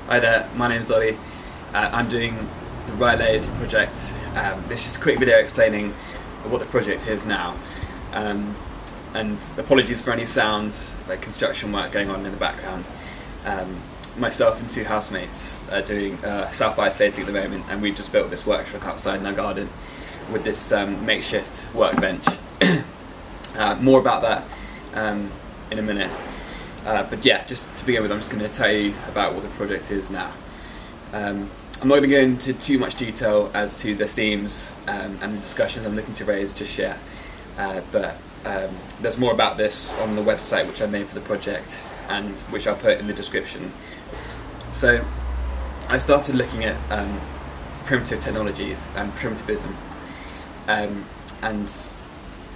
Hi there, my name's Lathe. I'm doing the Lathe project. This is just a quick video explaining what the project is now. And apologies for any sound, like construction work going on in the background. Myself and two housemates are doing self-isolating at the moment, and we've just built this workshop outside in our garden with this makeshift workbench. More about that in a minute. But yeah, just to begin with, I'm just going to tell you about what the project is now. I'm not going to go into too much detail as to the themes and the discussions I'm looking to raise just yet, but there's more about this on the website which I made for the project and which I'll put in the description. So I started looking at primitive technologies and primitivism, and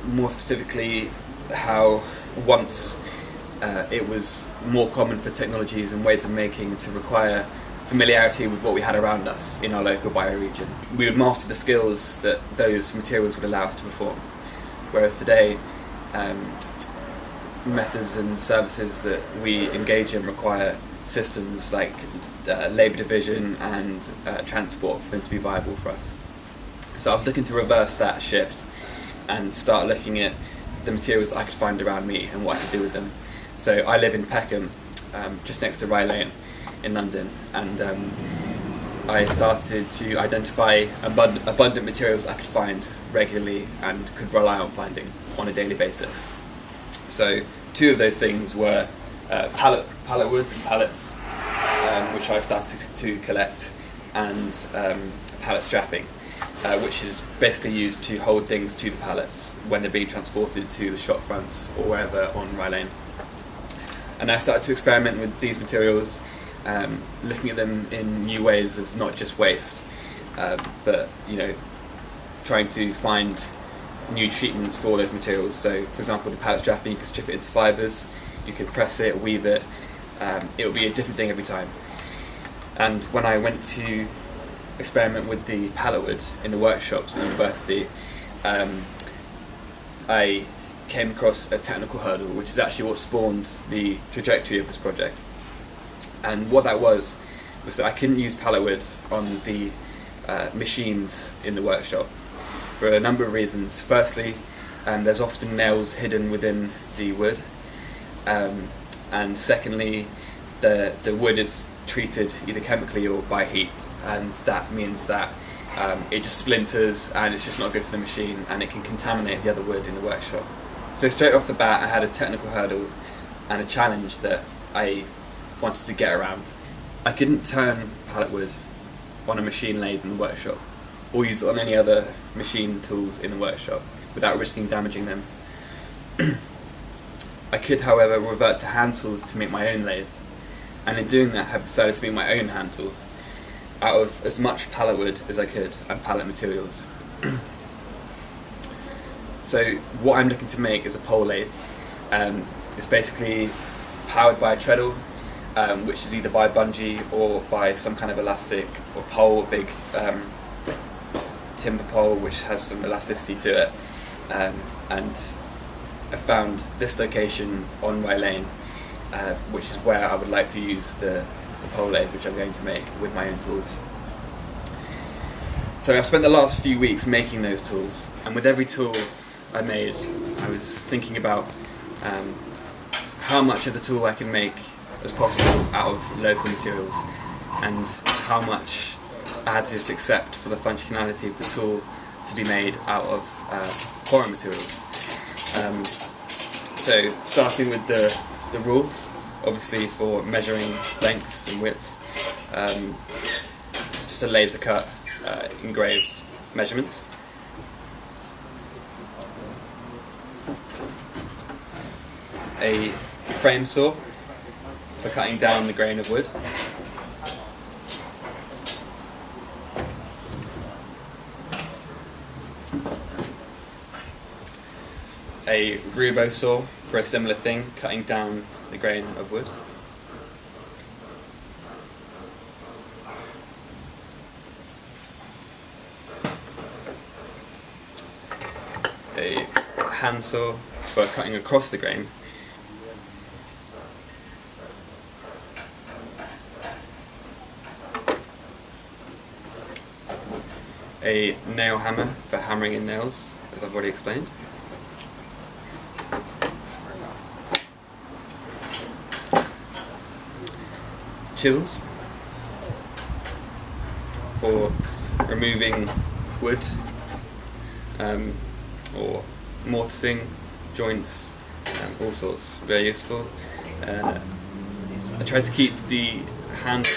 more specifically how once it was more common for technologies and ways of making to require familiarity with what we had around us in our local bioregion. We would master the skills that those materials would allow us to perform. Whereas today, methods and services that we engage in require systems like labour division and transport for them to be viable for us. So I was looking to reverse that shift and start looking at the materials that I could find around me and what I could do with them. So I live in Peckham, just next to Rye Lane in London, and I started to identify abundant materials I could find regularly and could rely on finding on a daily basis. So two of those things were pallet wood and pallets, which I've started to collect, and pallet strapping, which is basically used to hold things to the pallets when they're being transported to the shop fronts or wherever on Rye Lane. And I started to experiment with these materials, looking at them in new ways as not just waste, but trying to find new treatments for those materials. So, for example, the pallet strapping, you can strip it into fibres, you can press it, weave it. It will be a different thing every time. And when I went to experiment with the pallet wood in the workshops at university, I came across a technical hurdle, which is actually what spawned the trajectory of this project. And what that was that I couldn't use pallet wood on the machines in the workshop for a number of reasons. Firstly, there's often nails hidden within the wood, and secondly, the wood is treated either chemically or by heat, and that means that it just splinters and it's just not good for the machine, and it can contaminate the other wood in the workshop. So straight off the bat I had a technical hurdle and a challenge that I wanted to get around. I couldn't turn pallet wood on a machine lathe in the workshop or use it on any other machine tools in the workshop without risking damaging them. I could, however, revert to hand tools to make my own lathe, and in doing that have decided to make my own hand tools out of as much pallet wood as I could and pallet materials. So what I'm looking to make is a pole lathe. It's basically powered by a treadle, which is either by bungee or by some kind of elastic or pole, a big timber pole which has some elasticity to it. And I found this location on Rye Lane, which is where I would like to use the pole lathe which I'm going to make with my own tools. So I've spent the last few weeks making those tools, and with every tool I made, I was thinking about how much of the tool I can make as possible out of local materials, and how much I had to just accept for the functionality of the tool to be made out of foreign materials. So starting with the rule, obviously for measuring lengths and widths, just a laser cut engraved measurements. A frame saw for cutting down the grain of wood. A rubo saw for a similar thing, cutting down the grain of wood. A handsaw for cutting across the grain. a nail hammer for hammering in nails, as I've already explained. Chisels for removing wood or mortising joints, all sorts, very useful. I try to keep the handle,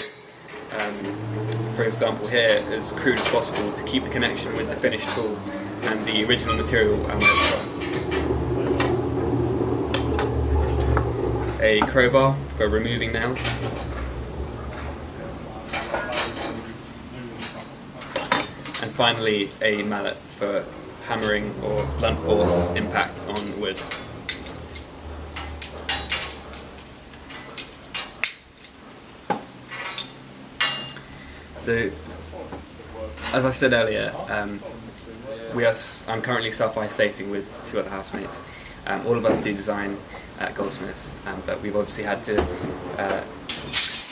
for example here, as crude as possible to keep the connection with the finished tool and the original material and where it's from. A crowbar for removing nails. And finally a mallet for hammering or blunt force impact on wood. So, as I said earlier, I'm currently self-isolating with 2 other housemates. All of us do design at Goldsmiths, but we've obviously had to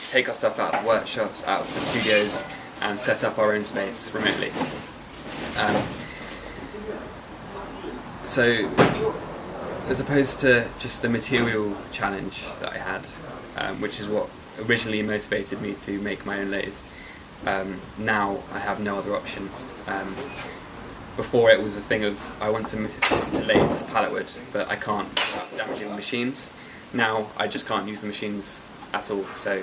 take our stuff out of the workshops, out of the studios, and set up our own space remotely. So, as opposed to just the material challenge that I had, which is what originally motivated me to make my own lathe, now I have no other option. Before it was a thing of I want to lathe pallet wood, but I can't without damaging the machines. Now I just can't use the machines at all. So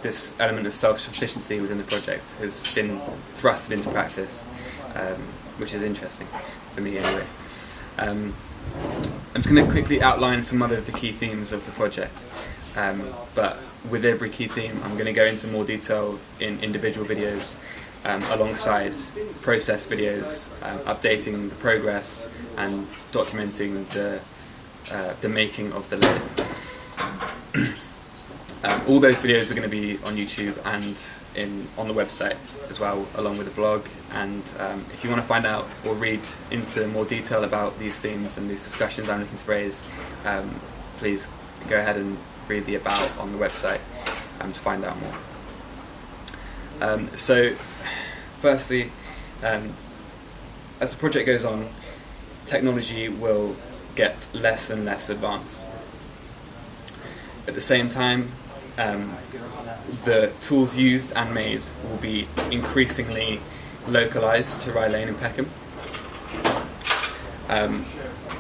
this element of self-sufficiency within the project has been thrusted into practice, which is interesting for me anyway. I'm just going to quickly outline some other of the key themes of the project, but with every key theme I'm going to go into more detail in individual videos, alongside process videos, updating the progress and documenting the making of the lathe. All those videos are going to be on YouTube and on the website as well, along with the blog. And if you want to find out or read into more detail about these themes and these discussions I'm looking to raise, please go ahead and read the about on the website to find out more. So, firstly, as the project goes on, technology will get less and less advanced. At the same time, the tools used and made will be increasingly localized to Rye Lane and Peckham.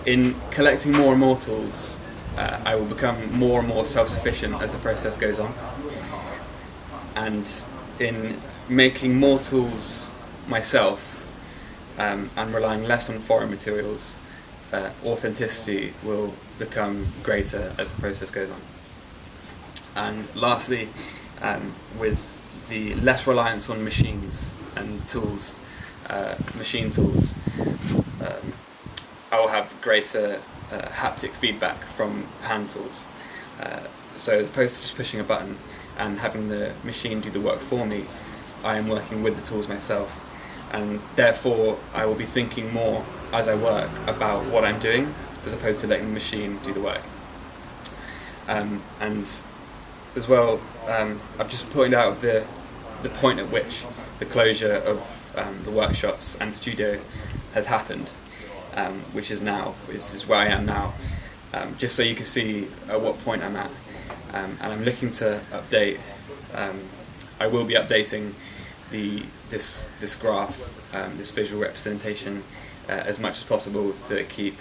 In collecting more and more tools, I will become more and more self-sufficient as the process goes on. And in making more tools myself and relying less on foreign materials, authenticity will become greater as the process goes on. And lastly, with the less reliance on machines and tools, machine tools, I will have greater haptic feedback from hand tools. So as opposed to just pushing a button and having the machine do the work for me, I am working with the tools myself, and therefore I will be thinking more as I work about what I'm doing as opposed to letting the machine do the work. And as well, I've just pointed out the point at which the closure of the workshops and studio has happened, which is now. This is where I am now, just so you can see at what point I'm at. And I'm looking to update. I will be updating this graph, this visual representation, as much as possible to keep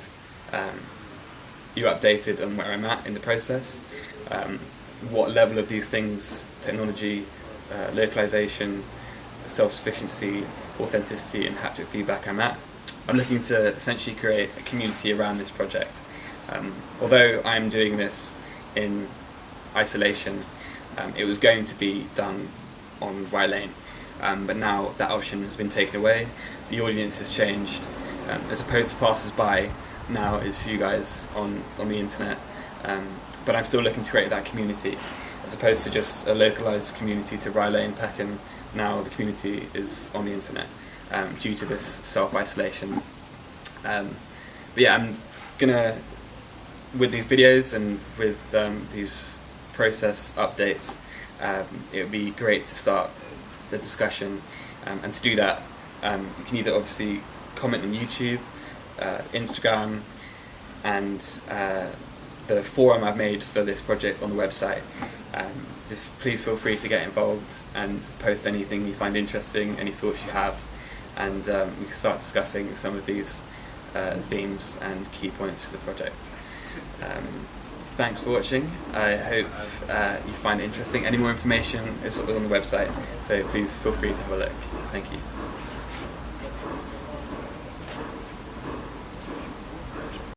you updated on where I'm at in the process. What level of these things, technology, localization, self-sufficiency, authenticity and haptic feedback I'm at. I'm looking to essentially create a community around this project. Although I'm doing this in isolation, it was going to be done on Rye Lane, but now that option has been taken away, the audience has changed. As opposed to passers-by, now it's you guys on the internet. But I'm still looking to create that community, as opposed to just a localized community to Rye Lane, Peckham. Now the community is on the internet due to this self-isolation. But yeah, I'm gonna, with these videos and with these process updates, it would be great to start the discussion, and to do that You can either obviously comment on YouTube, Instagram, and the forum I've made for this project on the website. Just please feel free to get involved and post anything you find interesting, any thoughts you have, and we can start discussing some of these themes and key points to the project. Thanks for watching. I hope you find it interesting. Any more information is on the website, so please feel free to have a look. Thank you.